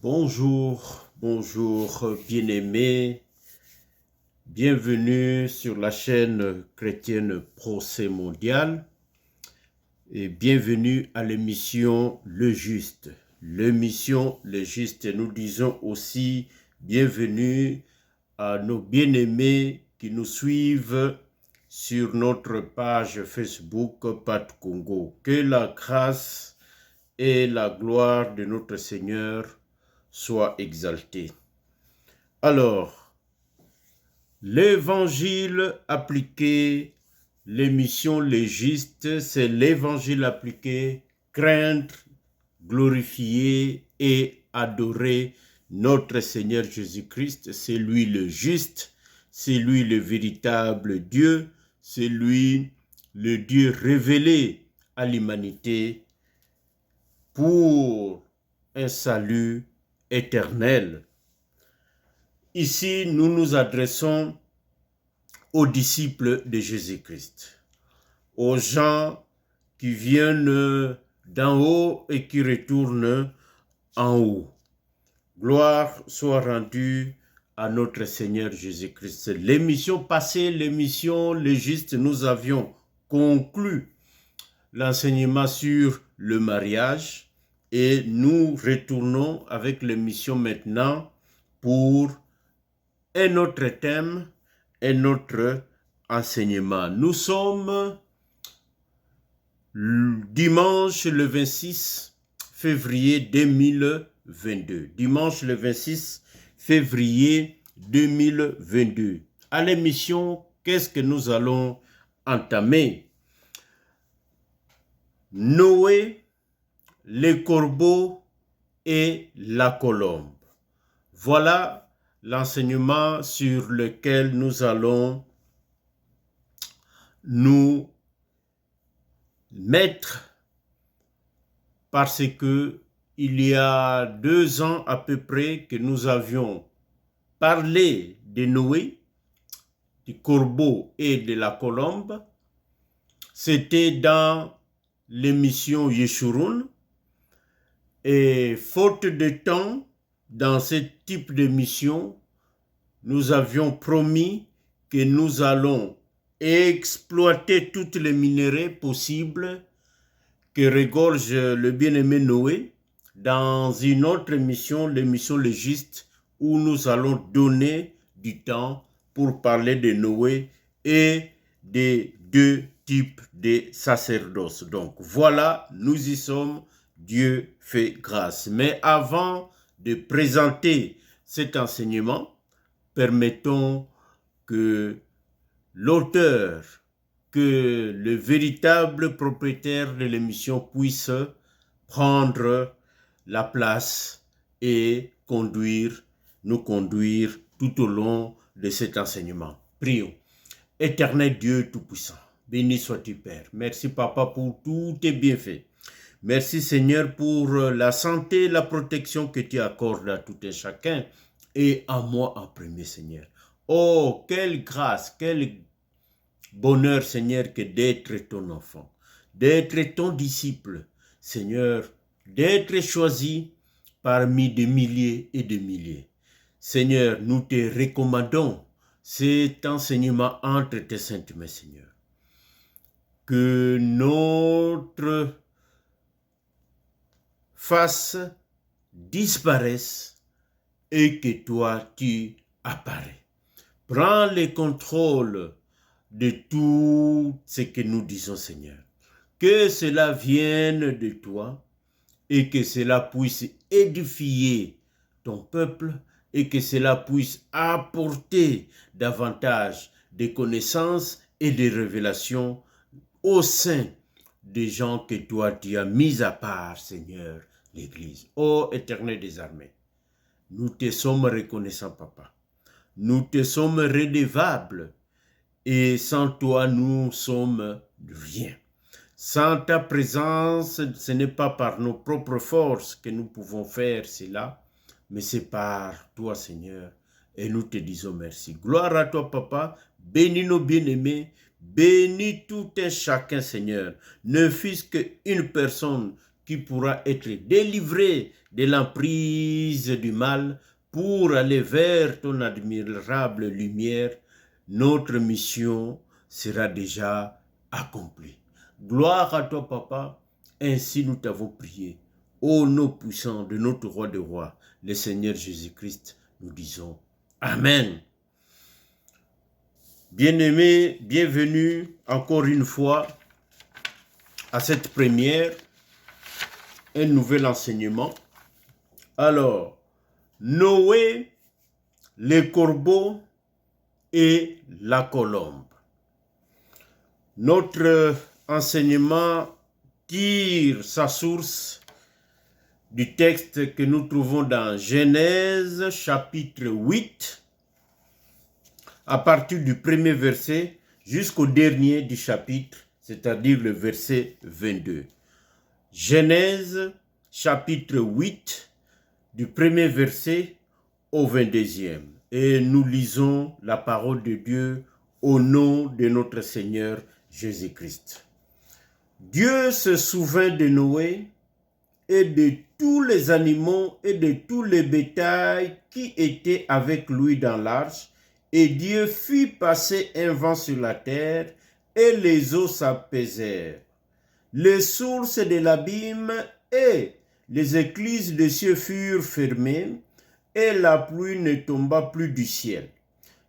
Bonjour, bonjour bien-aimés, bienvenue sur la chaîne chrétienne Procès Mondial et bienvenue à l'émission Le Juste. L'émission Le Juste, nous disons aussi bienvenue à nos bien-aimés qui nous suivent sur notre page Facebook Pat Congo. Que la grâce et la gloire de notre Seigneur soit exalté. Alors, l'évangile appliqué, l'émission légiste, c'est l'évangile appliqué, craindre, glorifier et adorer notre Seigneur Jésus-Christ. C'est lui le juste, c'est lui le véritable Dieu, c'est lui le Dieu révélé à l'humanité pour un salut éternel. Ici, nous nous adressons aux disciples de Jésus-Christ, aux gens qui viennent d'en haut et qui retournent en haut. Gloire soit rendue à notre Seigneur Jésus-Christ. L'émission passée, l'émission légiste, nous avions conclu l'enseignement sur le mariage. Et nous retournons avec l'émission maintenant pour un autre thème, un autre enseignement. Nous sommes dimanche le 26 février 2022. Dimanche le 26 février 2022. À l'émission, qu'est-ce que nous allons entamer? Noé, les corbeaux et la colombe. Voilà l'enseignement sur lequel nous allons nous mettre parce que il y a 2 ans à peu près que nous avions parlé de Noé, du corbeau et de la colombe. C'était dans l'émission Yeshurun. Et faute de temps, dans ce type de mission, nous avions promis que nous allons exploiter toutes les minerais possibles que regorge le bien-aimé Noé dans une autre émission, l'émission Légiste, où nous allons donner du temps pour parler de Noé et des 2 types de sacerdoce. Donc voilà, nous y sommes. Dieu fait grâce. Mais avant de présenter cet enseignement, permettons que l'auteur, que le véritable propriétaire de l'émission puisse prendre la place et nous conduire tout au long de cet enseignement. Prions. Éternel Dieu Tout-Puissant, béni sois-tu Père. Merci Papa pour tous tes bienfaits. Merci Seigneur pour la santé et la protection que tu accordes à tout et chacun et à moi en premier Seigneur. Oh, quelle grâce, quel bonheur Seigneur que d'être ton enfant, d'être ton disciple Seigneur, d'être choisi parmi des milliers et des milliers. Seigneur, nous te recommandons cet enseignement entre tes saintes mains Seigneur. Que notre face disparaisse et que toi tu apparais. Prends le contrôle de tout ce que nous disons Seigneur. Que cela vienne de toi et que cela puisse édifier ton peuple et que cela puisse apporter davantage de connaissances et de révélations au sein des gens que toi tu as mis à part Seigneur. L'Église. Ô Éternel des armées, nous te sommes reconnaissants, Papa. Nous te sommes redevables et sans toi, nous sommes rien. Sans ta présence, ce n'est pas par nos propres forces que nous pouvons faire cela, mais c'est par toi, Seigneur. Et nous te disons merci. Gloire à toi, Papa. Bénis nos bien-aimés. Bénis tout et chacun, Seigneur. Ne fût-ce qu'une personne qui pourra être délivré de l'emprise du mal pour aller vers ton admirable lumière. Notre mission sera déjà accomplie. Gloire à toi, Papa. Ainsi nous t'avons prié. Ô nom puissant de notre roi de rois, le Seigneur Jésus-Christ, nous disons Amen. Bien-aimés, bienvenue encore une fois à cette première, un nouvel enseignement. Alors, Noé, les corbeaux et la colombe. Notre enseignement tire sa source du texte que nous trouvons dans Genèse chapitre 8, à partir du premier verset jusqu'au dernier du chapitre, c'est-à-dire le verset 22. Genèse chapitre 8, du premier verset au 22e. Et nous lisons la parole de Dieu au nom de notre Seigneur Jésus-Christ. Dieu se souvint de Noé et de tous les animaux et de tous les bétails qui étaient avec lui dans l'arche, et Dieu fit passer un vent sur la terre, et les eaux s'apaisèrent. Les sources de l'abîme et les écluses des cieux furent fermées, et la pluie ne tomba plus du ciel.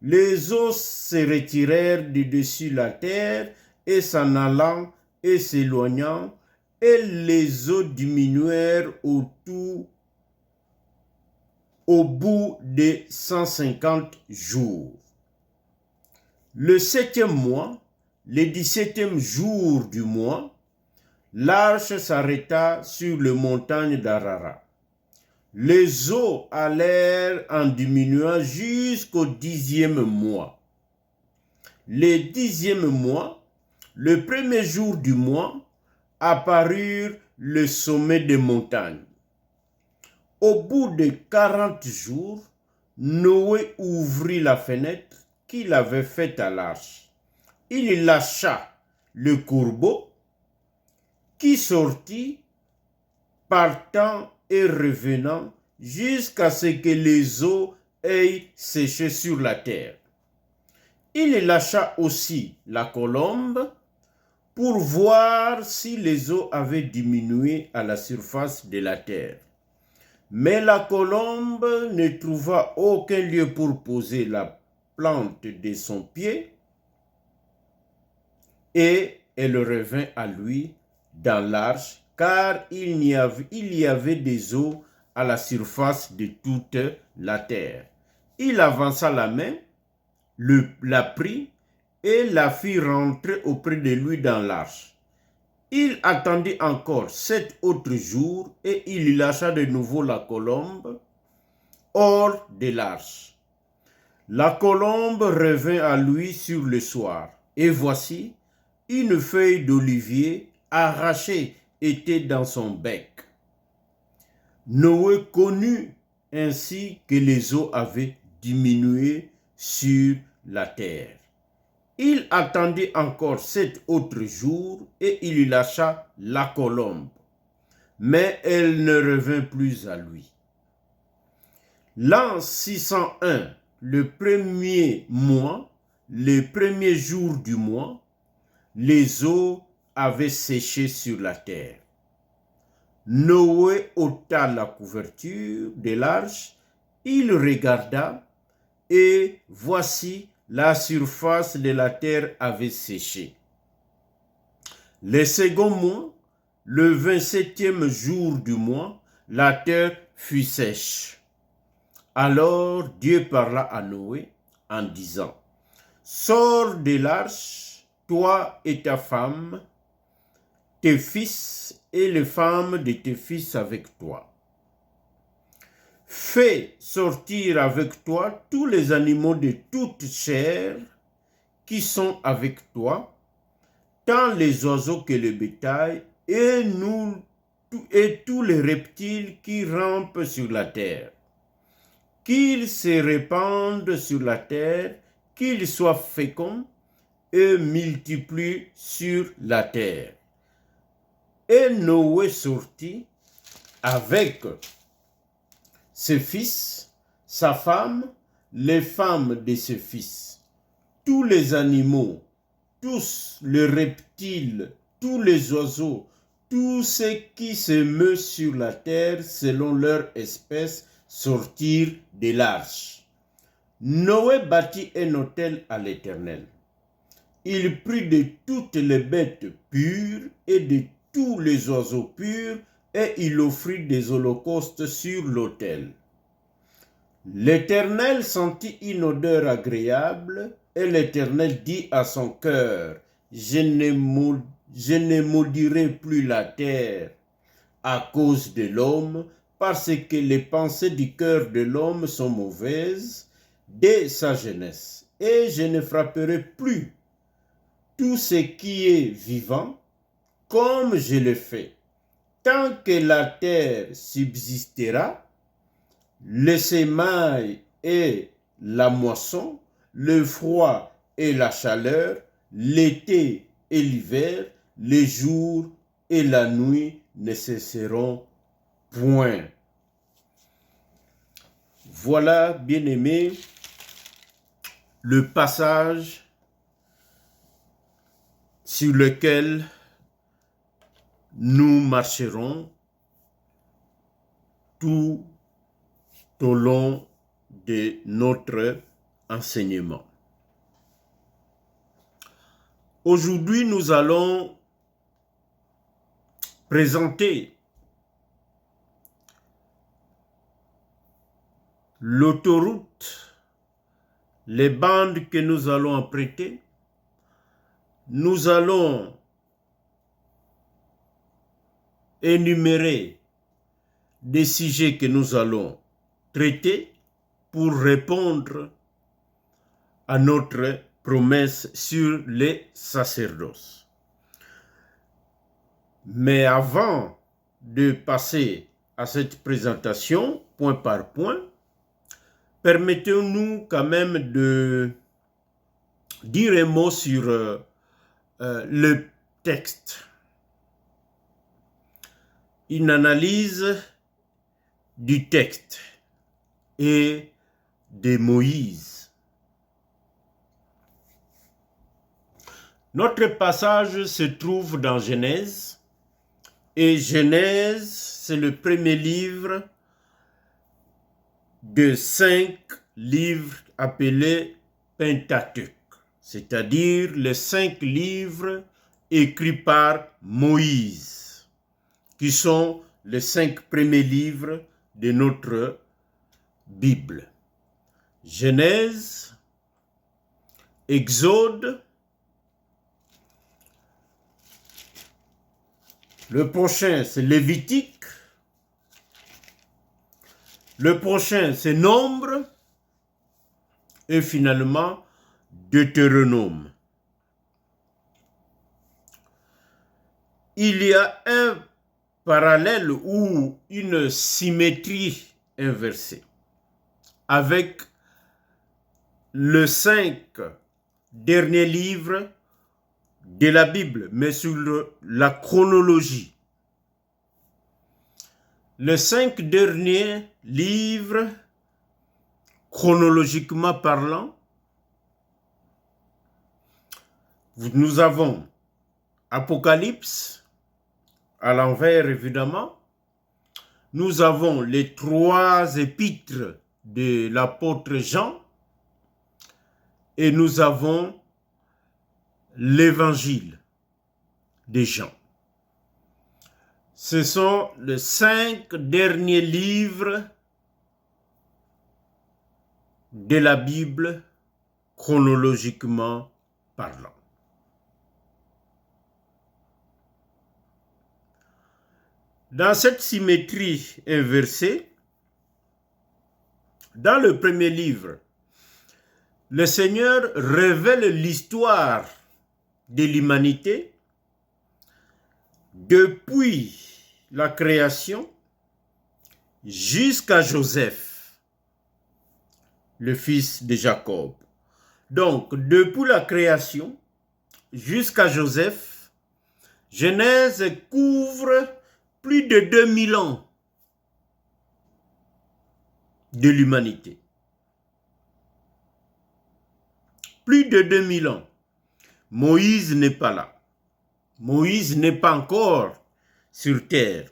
Les eaux se retirèrent de dessus la terre, et s'en allant et s'éloignant, et les eaux diminuèrent au bout de 150 jours. Le 7e mois, le 17e jour du mois, l'arche s'arrêta sur les montagnes d'Ararat. Les eaux allèrent en diminuant jusqu'au 10e mois. Le 10e mois, le premier jour du mois, apparurent le sommet des montagnes. Au bout de 40 jours, Noé ouvrit la fenêtre qu'il avait faite à l'arche. Il lâcha le corbeau qui sortit, partant et revenant, jusqu'à ce que les eaux aient séché sur la terre. Il lâcha aussi la colombe pour voir si les eaux avaient diminué à la surface de la terre. Mais la colombe ne trouva aucun lieu pour poser la plante de son pied, et elle revint à lui dans l'arche, car il y avait des eaux à la surface de toute la terre. Il avança la main, la prit et la fit rentrer auprès de lui dans l'arche. Il attendit encore 7 autres jours et il lâcha de nouveau la colombe hors de l'arche. La colombe revint à lui sur le soir, et voici, une feuille d'olivier arrachée était dans son bec. Noé connut ainsi que les eaux avaient diminué sur la terre. Il attendit encore 7 autres jours et il lâcha la colombe, mais elle ne revint plus à lui. L'an 601, le premier mois, le premier jour du mois, les eaux avaient séché sur la terre. Noé ôta la couverture de l'arche, il regarda, et voici, la surface de la terre avait séché. Le second mois, le 27e jour du mois, la terre fut sèche. Alors Dieu parla à Noé en disant, « Sors de l'arche, toi et ta femme, tes fils et les femmes de tes fils avec toi. Fais sortir avec toi tous les animaux de toute chair qui sont avec toi, tant les oiseaux que le bétail, et tous les reptiles qui rampent sur la terre. Qu'ils se répandent sur la terre, qu'ils soient féconds et multiplient sur la terre. » Et Noé sortit avec ses fils, sa femme, les femmes de ses fils, tous les animaux, tous les reptiles, tous les oiseaux, tous ceux qui se meuvent sur la terre selon leur espèce sortirent de l'arche. Noé bâtit un autel à l'Éternel. Il prit de toutes les bêtes pures et de tous les oiseaux purs et il offrit des holocaustes sur l'autel. L'Éternel sentit une odeur agréable et l'Éternel dit à son cœur, je ne maudirai plus la terre à cause de l'homme, parce que les pensées du cœur de l'homme sont mauvaises dès sa jeunesse. Et je ne frapperai plus tout ce qui est vivant comme je le fais. Tant que la terre subsistera, le semail et la moisson, le froid et la chaleur, l'été et l'hiver, les jours et la nuit ne cesseront point. Voilà, bien-aimés, le passage sur lequel nous marcherons tout au long de notre enseignement. Aujourd'hui, nous allons présenter l'autoroute, les bandes que nous allons emprunter. Nous allons énumérer des sujets que nous allons traiter pour répondre à notre promesse sur les sacerdoces. Mais avant de passer à cette présentation, point par point, permettez-nous quand même de dire un mot sur le texte. Une analyse du texte et de Moïse. Notre passage se trouve dans Genèse, et Genèse, c'est le premier livre de 5 livres appelés Pentateuque, c'est-à-dire les 5 livres écrits par Moïse, qui sont les 5 premiers livres de notre Bible. Genèse, Exode, le prochain c'est Lévitique, le prochain c'est Nombre, et finalement Deutéronome. Il y a un parallèle ou une symétrie inversée avec les 5 derniers livres de la Bible, mais sur la chronologie. Les 5 derniers livres, chronologiquement parlant, nous avons Apocalypse, à l'envers évidemment. Nous avons les 3 épîtres de l'apôtre Jean et nous avons l'évangile de Jean. Ce sont les 5 derniers livres de la Bible chronologiquement parlant. Dans cette symétrie inversée, dans le premier livre, le Seigneur révèle l'histoire de l'humanité depuis la création jusqu'à Joseph, le fils de Jacob. Donc, depuis la création jusqu'à Joseph, Genèse couvre plus de 2000 ans de l'humanité. Plus de 2000 ans. Moïse n'est pas là. Moïse n'est pas encore sur terre.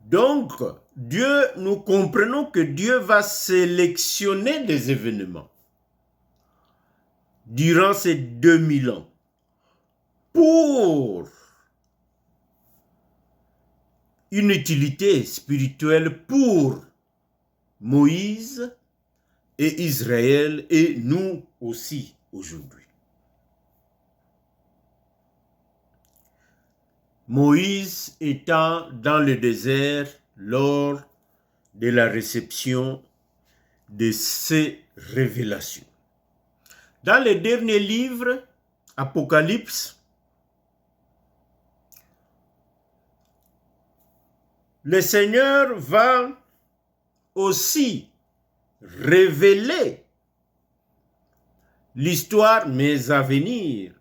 Donc, nous comprenons que Dieu va sélectionner des événements durant ces 2000 ans pour une utilité spirituelle pour Moïse et Israël et nous aussi aujourd'hui. Moïse étant dans le désert lors de la réception de ces révélations. Dans le dernier livre, Apocalypse, le Seigneur va aussi révéler l'histoire, mais à venir,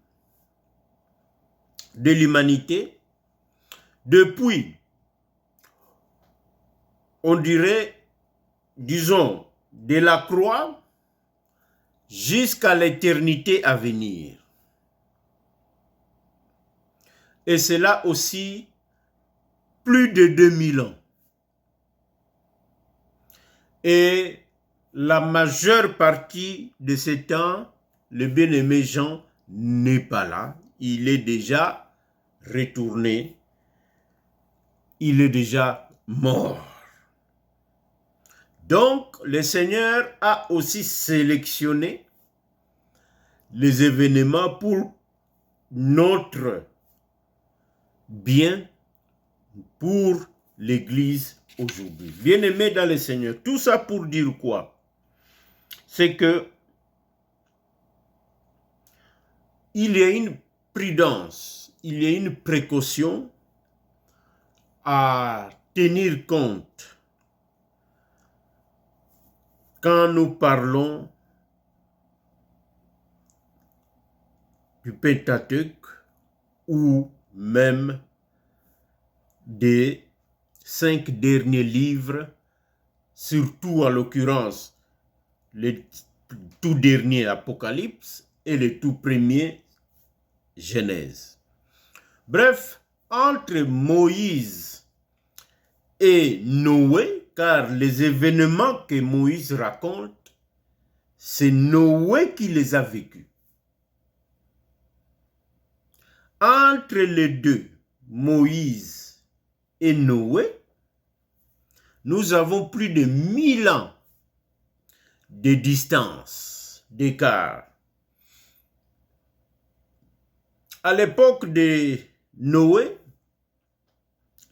de l'humanité, depuis, on dirait, disons, de la croix jusqu'à l'éternité à venir. Et cela aussi, plus de 2000 ans. Et la majeure partie de ce temps, le bien-aimé Jean n'est pas là. Il est déjà retourné. Il est déjà mort. Donc, le Seigneur a aussi sélectionné les événements pour notre bien, pour l'Église aujourd'hui. Bien-aimés dans le Seigneur, tout ça pour dire quoi? C'est que il y a une prudence, il y a une précaution à tenir compte quand nous parlons du Pentateuque ou même des 5 derniers livres, surtout en l'occurrence le tout dernier Apocalypse et le tout premier Genèse. Bref, entre Moïse et Noé, car les événements que Moïse raconte, c'est Noé qui les a vécus. Entre les deux, Moïse et Noé, nous avons plus de 1000 ans de distance, d'écart. À l'époque de Noé,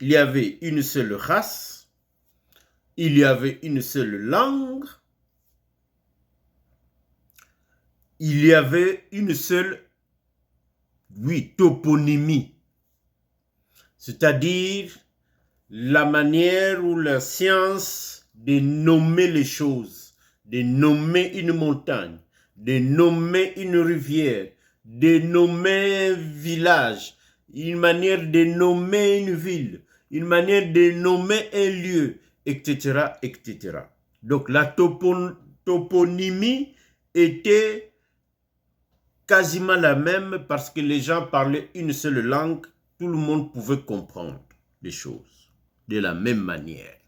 il y avait une seule race, il y avait une seule langue, il y avait une seule, toponymie, c'est-à-dire la manière ou la science de nommer les choses, de nommer une montagne, de nommer une rivière, de nommer un village, une manière de nommer une ville, une manière de nommer un lieu, etc., etc. Donc la toponymie était quasiment la même parce que les gens parlaient une seule langue, tout le monde pouvait comprendre les choses de la même manière.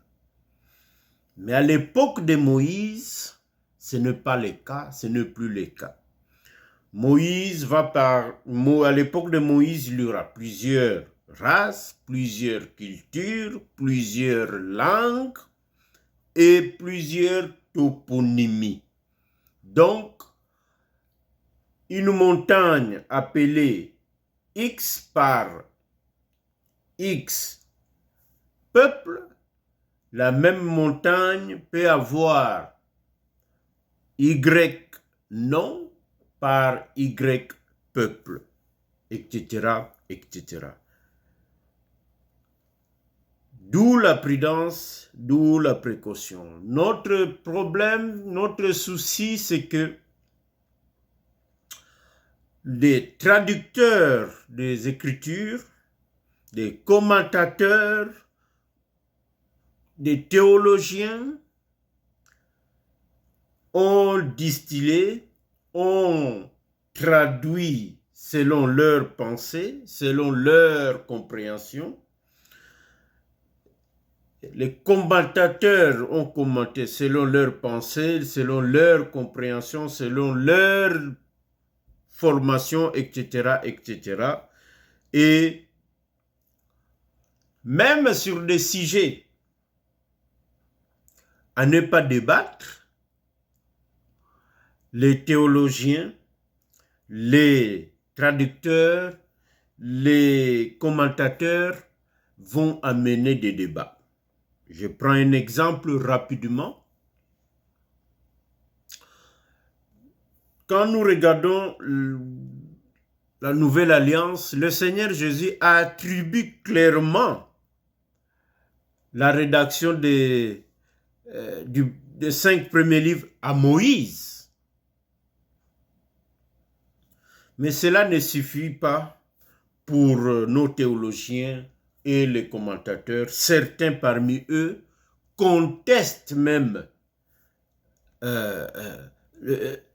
Mais à l'époque de Moïse, ce n'est pas le cas, ce n'est plus le cas. À l'époque de Moïse, il y aura plusieurs races, plusieurs cultures, plusieurs langues et plusieurs toponymies. Donc, une montagne appelée X par X peuple, la même montagne peut avoir Y nom par Y peuple, etc., etc. D'où la prudence, d'où la précaution. Notre problème, notre souci, c'est que des traducteurs des Écritures, des commentateurs, des théologiens ont distillé, ont traduit selon leur pensée, selon leur compréhension. Les commentateurs ont commenté selon leur pensée, selon leur compréhension, selon leur formation, etc., etc. Et même sur des sujets à ne pas débattre, les théologiens, les traducteurs, les commentateurs vont amener des débats. Je prends un exemple rapidement. Quand nous regardons la Nouvelle Alliance, le Seigneur Jésus attribue clairement la rédaction des 5 premiers livres à Moïse. Mais cela ne suffit pas pour nos théologiens et les commentateurs. Certains parmi eux contestent même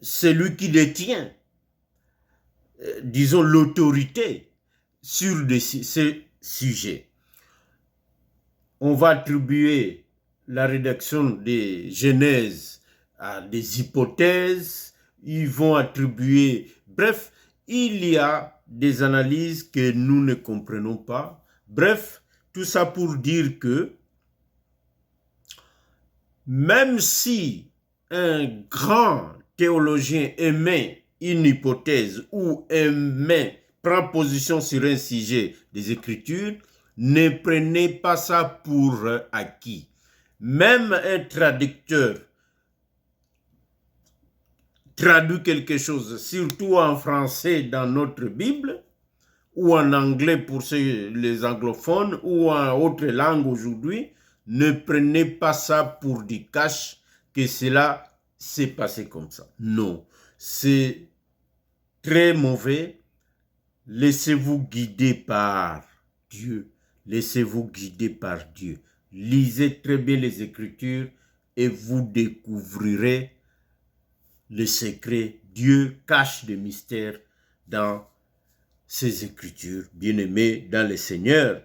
celui qui détient, disons, l'autorité sur ces sujets. On va attribuer la rédaction des Genèses à des hypothèses, ils vont attribuer, bref, il y a des analyses que nous ne comprenons pas. Bref, tout ça pour dire que même si un grand théologien émet une hypothèse ou prend position sur un sujet des Écritures, ne prenez pas ça pour acquis. Même un traducteur traduit quelque chose, surtout en français dans notre Bible, ou en anglais pour les anglophones, ou en autre langue aujourd'hui, ne prenez pas ça pour du cash que cela s'est passé comme ça. Non, c'est très mauvais. Laissez-vous guider par Dieu. Laissez-vous guider par Dieu. Lisez très bien les Écritures et vous découvrirez le secret. Dieu cache des mystères dans ces Écritures. Bien-aimés dans le Seigneur.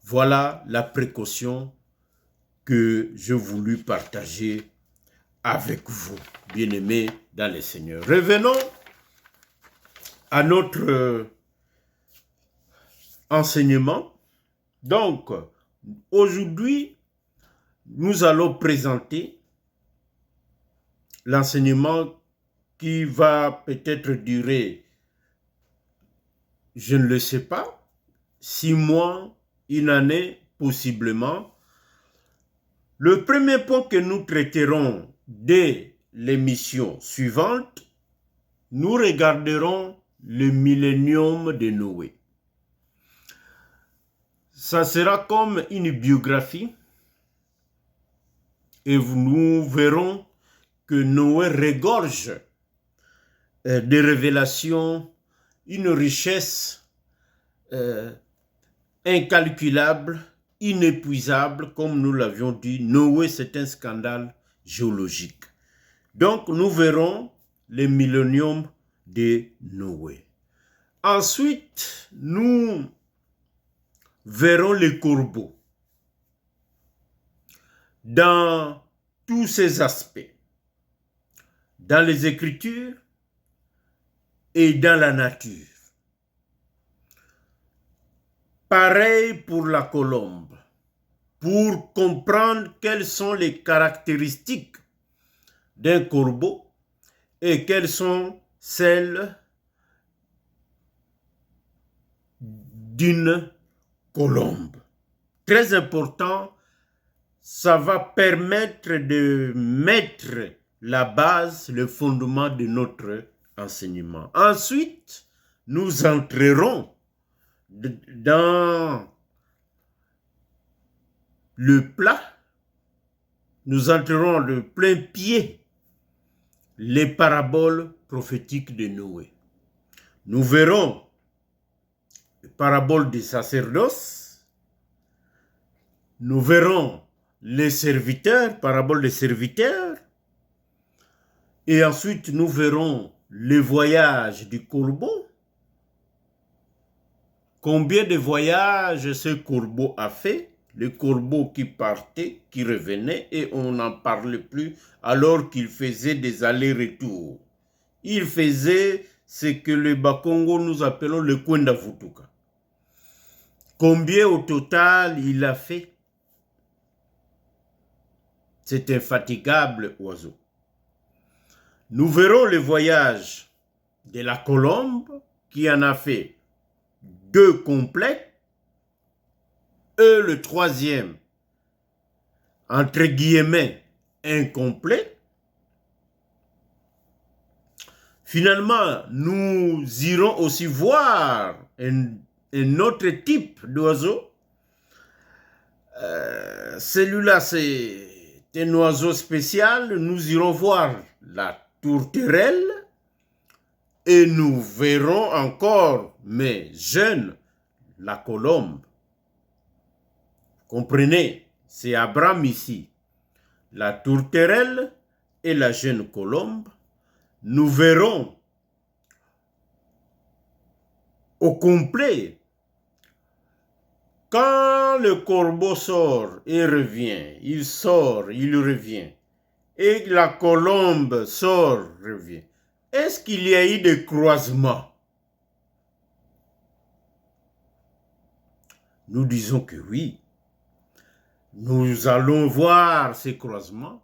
Voilà la précaution que je voulus partager avec vous, bien-aimés dans le Seigneur. Revenons à notre enseignement. Donc, aujourd'hui, nous allons présenter l'enseignement qui va peut-être durer, je ne le sais pas, 6 mois, une année, possiblement. Le premier point que nous traiterons dès l'émission suivante, nous regarderons le millénium de Noé. Ça sera comme une biographie et nous verrons que Noé regorge des révélations, une richesse incalculable, inépuisable, comme nous l'avions dit. Noé, c'est un scandale géologique. Donc, nous verrons le millénium de Noé. Ensuite, nous verrons les corbeaux dans tous ces aspects, dans les Écritures et dans la nature. Pareil pour la colombe, pour comprendre quelles sont les caractéristiques d'un corbeau et quelles sont celles d'une colombe. Très important, ça va permettre de mettre la base, le fondement de notre enseignement. Ensuite, nous entrerons dans le plat, nous entrerons de plein pied les paraboles prophétiques de Noé. Nous verrons les paraboles des sacerdoces. Nous verrons les serviteurs, paraboles des serviteurs. Et ensuite, nous verrons le voyage du corbeau. Combien de voyages ce corbeau a fait? Le corbeau qui partait, qui revenait, et on n'en parlait plus alors qu'il faisait des allers-retours. Il faisait ce que le Bakongo nous appelons le Kwenda Futuka. Combien au total il a fait? C'est infatigable oiseau. Nous verrons le voyage de la colombe qui en a fait 2 complets. Et le 3e, entre guillemets, incomplet. Finalement, nous irons aussi voir un autre type d'oiseau. Celui-là, c'est un oiseau spécial. Nous irons voir la tourterelle. Et nous verrons encore, mais jeune, la colombe. Comprenez, c'est Abraham ici. La tourterelle et la jeune colombe. Nous verrons au complet quand le corbeau sort et revient. Il sort, il revient. Et la colombe sort, revient. Est-ce qu'il y a eu des croisements? Nous disons que oui. Nous allons voir ces croisements.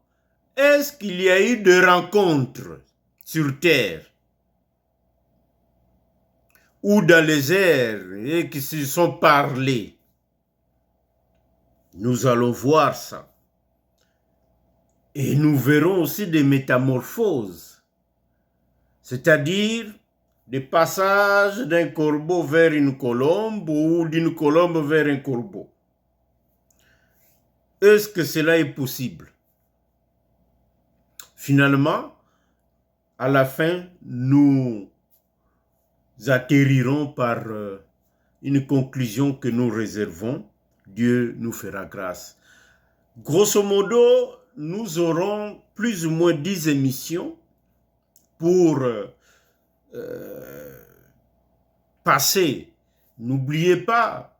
Est-ce qu'il y a eu des rencontres sur terre ou dans les airs et qui se sont parlés? Nous allons voir ça. Et nous verrons aussi des métamorphoses, c'est-à-dire des passages d'un corbeau vers une colombe ou d'une colombe vers un corbeau. Est-ce que cela est possible? Finalement, à la fin, nous atterrirons par une conclusion que nous réservons. Dieu nous fera grâce. Grosso modo, nous aurons plus ou moins 10 émissions pour passer. N'oubliez pas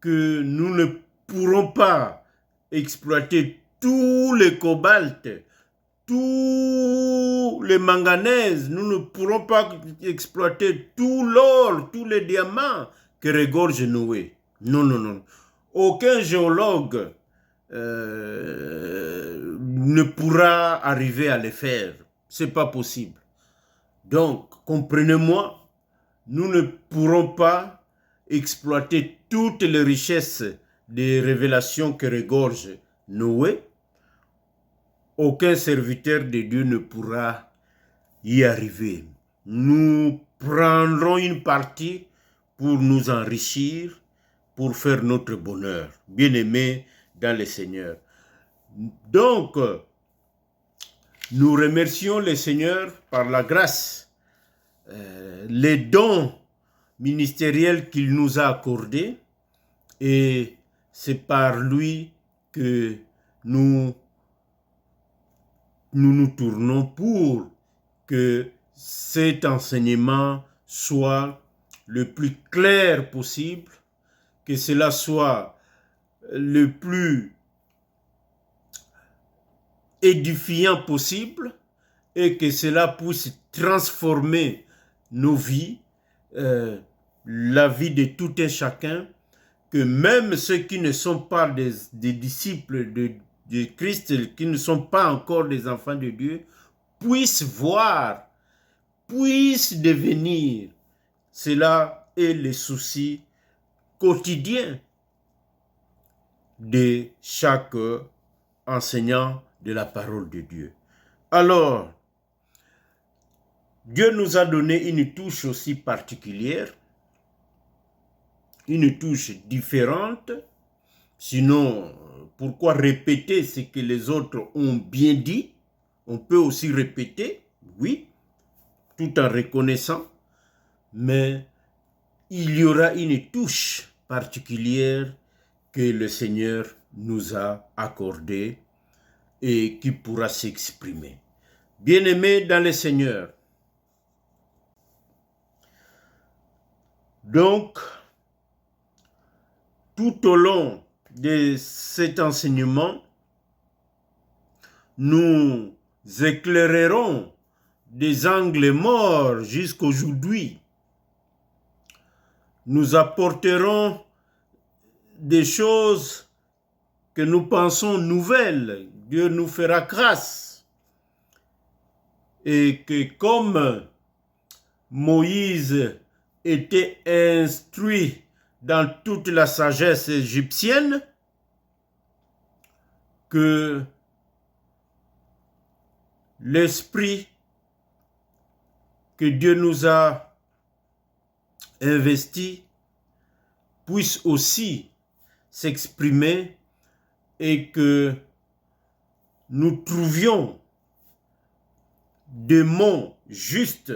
que nous ne pourrons pas exploiter tous les cobaltes, tous les manganèses, nous ne pourrons pas exploiter tout l'or, tous les diamants que regorge Noé. Non, non, non. Aucun géologue ne pourra arriver à les faire. Ce n'est pas possible. Donc, comprenez-moi, nous ne pourrons pas exploiter toutes les richesses des révélations que regorge Noé. Aucun serviteur de Dieu ne pourra y arriver. Nous prendrons une partie pour nous enrichir, pour faire notre bonheur. Bien-aimés dans le Seigneur. Donc, nous remercions le Seigneur par la grâce, les dons ministériels qu'il nous a accordés, et c'est par lui que nous tournons pour que cet enseignement soit le plus clair possible, que cela soit le plus édifiant possible et que cela puisse transformer nos vies, la vie de tout un chacun, que même ceux qui ne sont pas des disciples de Christ, qui ne sont pas encore des enfants de Dieu, puissent voir, puissent devenir. Cela est le souci quotidien de chaque enseignant de la parole de Dieu. Alors, Dieu nous a donné une touche aussi particulière, une touche différente. Sinon, pourquoi répéter ce que les autres ont bien dit? On peut aussi répéter. oui, tout en reconnaissant, mais il y aura une touche particulière que le Seigneur nous a accordée et qui pourra s'exprimer. Bien-aimés dans le Seigneur, donc, tout au long de cet enseignement, nous éclairerons des angles morts jusqu'aujourd'hui. Nous apporterons des choses que nous pensons nouvelles. Dieu nous fera grâce. Et que comme Moïse était instruit dans toute la sagesse égyptienne, que l'esprit que Dieu nous a investi puisse aussi s'exprimer et que nous trouvions des mots justes,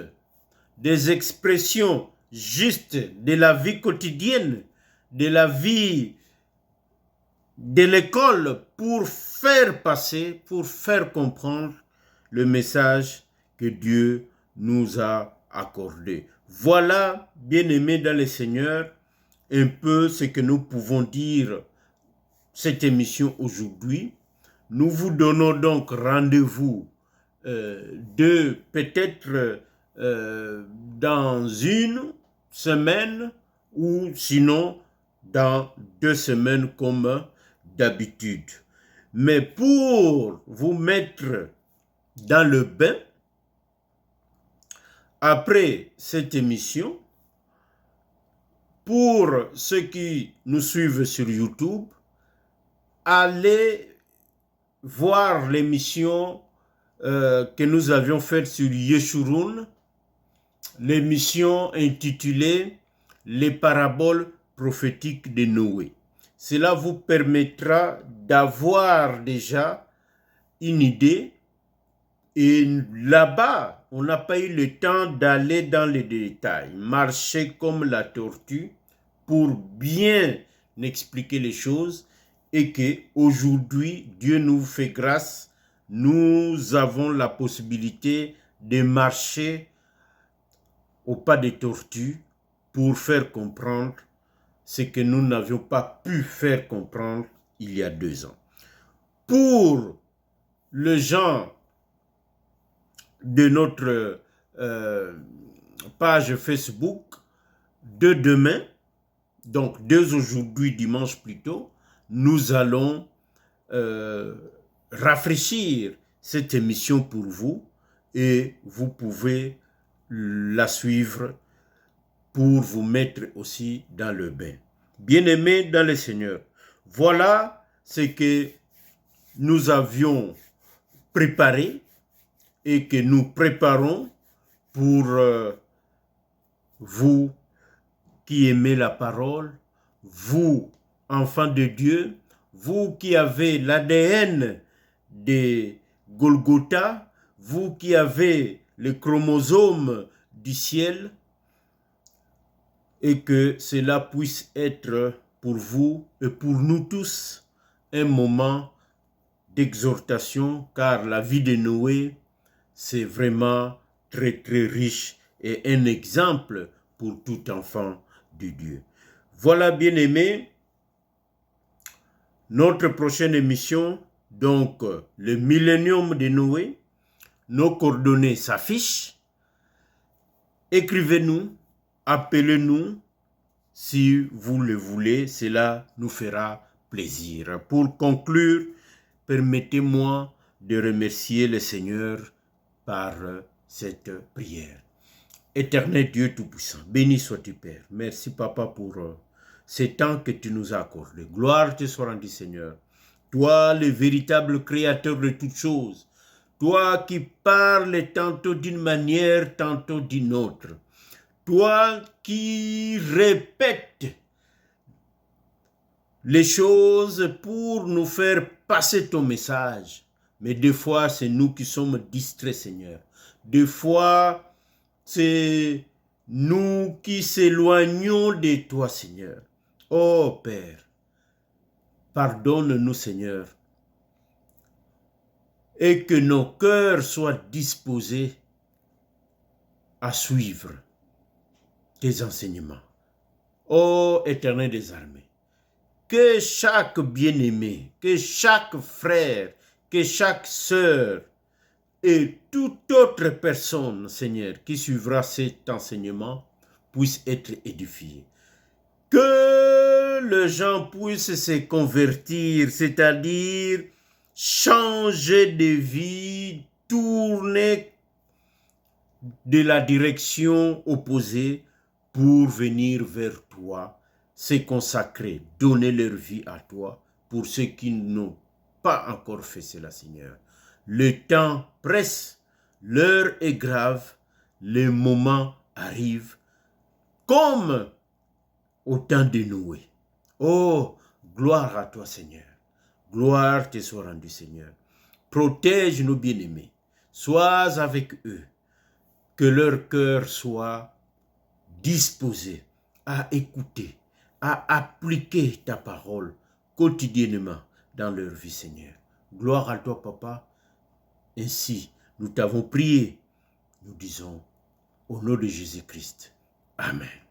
des expressions justes de la vie quotidienne, de la vie de l'école pour faire passer, pour faire comprendre le message que Dieu nous a accordé. Voilà, bien-aimés dans le Seigneur, un peu ce que nous pouvons dire cette émission aujourd'hui. Nous vous donnons donc rendez-vous peut-être dans une semaine ou sinon dans 2 semaines comme d'habitude. Mais pour vous mettre dans le bain, après cette émission, pour ceux qui nous suivent sur YouTube, allez voir l'émission que nous avions faite sur Yeshurun, l'émission intitulée « Les paraboles prophétiques de Noé ». Cela vous permettra d'avoir déjà une idée. Et là-bas, on n'a pas eu le temps d'aller dans les détails, marcher comme la tortue pour bien expliquer les choses et qu'aujourd'hui, Dieu nous fait grâce. Nous avons la possibilité de marcher au pas des tortues pour faire comprendre ce que nous n'avions pas pu faire comprendre il y a 2 ans. Pour le genre de notre page Facebook, de demain, donc dès aujourd'hui, dimanche plutôt, nous allons rafraîchir cette émission pour vous et vous pouvez la suivre pour vous mettre aussi dans le bain. Bien-aimés dans le Seigneur, voilà ce que nous avions préparé et que nous préparons pour vous qui aimez la parole, vous, enfants de Dieu, vous qui avez l'ADN de Golgotha, vous qui avez le chromosome du ciel, et que cela puisse être pour vous et pour nous tous un moment d'exhortation, car la vie de Noé, c'est vraiment très très riche et un exemple pour tout enfant de Dieu. Voilà, bien-aimés, notre prochaine émission, donc le millénium de Noé. Nos coordonnées s'affichent. Écrivez-nous, appelez-nous si vous le voulez, cela nous fera plaisir. Pour conclure, permettez-moi de remercier le Seigneur par cette prière. Éternel Dieu Tout-Puissant, béni sois-tu Père. Merci Papa pour ce temps que tu nous as accordé. Gloire te soit rendue Seigneur. Toi, le véritable créateur de toutes choses. Toi qui parles tantôt d'une manière, tantôt d'une autre. Toi qui répètes les choses pour nous faire passer ton message. Mais des fois, c'est nous qui sommes distraits, Seigneur. Des fois, c'est nous qui s'éloignons de toi, Seigneur. Oh Père, pardonne-nous, Seigneur, et que nos cœurs soient disposés à suivre tes enseignements. Ô Éternel des armées, que chaque bien-aimé, que chaque frère, que chaque sœur et toute autre personne, Seigneur, qui suivra cet enseignement puisse être édifié. Que les gens puissent se convertir, c'est-à-dire changer de vie, tourner de la direction opposée pour venir vers toi, se consacrer, donner leur vie à toi pour ceux qui n'ont pas encore fait cela, Seigneur. Le temps presse, l'heure est grave, le moment arrive, comme au temps de Noé. Oh, gloire à toi, Seigneur. Gloire te soit rendue, Seigneur. Protège nos bien-aimés. Sois avec eux. Que leur cœur soit disposé à écouter, à appliquer ta parole quotidiennement dans leur vie, Seigneur. Gloire à toi, Papa. Ainsi, nous t'avons prié. Nous disons au nom de Jésus-Christ. Amen.